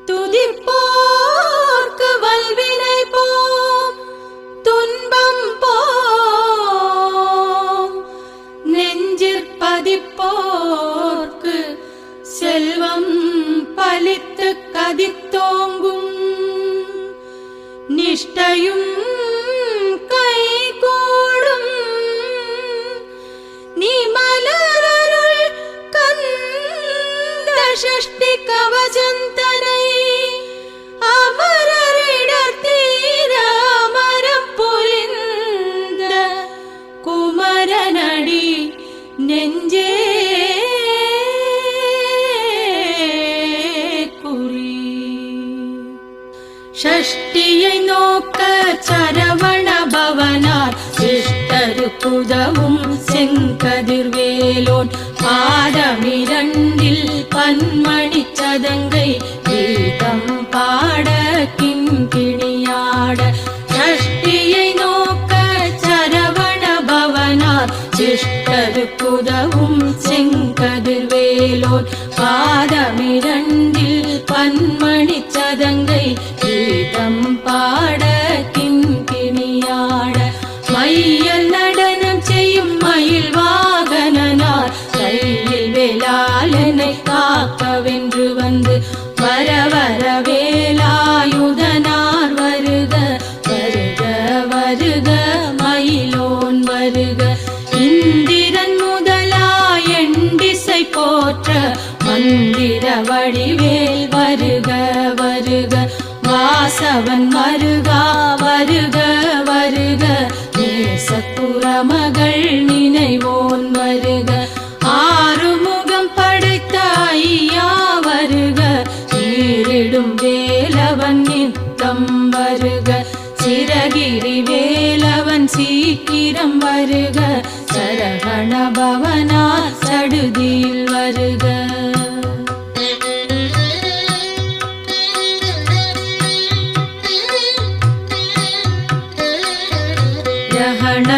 துதிப்போர்க்கு வல்வினை போம் துன்பம் போம் நெஞ்சிற்பதிப்போர்க்கு செல்வம் பலித்து கதித்தோங்கும் நிஷ்டையும் கைகூடும் நீ மலரருள் கந்த ஷஷ்டி கவசந்தனை அமரரிடர் தீர அமரம் புரிந்த குமரனடி நெஞ்சே ஷஷ்டியை நோக்க சரவண பவனார் சிஷ்டருக்குதவும் செங்கதிர்வேலோன் பாதமிரண்டில் பன்மணி சதங்கை கீதம் பாட கிண்கிணியாட ஷஷ்டியை நோக்க சரவண பவனார் சிஷ்டருக்குதவும் செங்கதிர்வேலோன் பாதமிரண்டில் பன்மணி சதங்கை கீதம் பாட கிண்கிணியாட மையல் நடனம் செய்யும் மயில் வாகனனார் கையில் வேளாளனை காக்கவென்று வந்து வர வர வேலாயுதனார் வருக வருக வருக மயிலோன் வருக இந்திரன் முதலாய் எண்டிசை போற்ற மந்திர வடிவேல் வருக வருக வாசவன் வருகா வருக வருக நேசப்புறமகள் நினைவோன் வருக ஆறுமுகம் படைத்த ஐயா வருக நீரிடும் வேலவன் நித்தம் வருக சிரகிரி வேலவன் சீக்கிரம் வருக சரவண பவனா சடுதியில் வருக கிரகண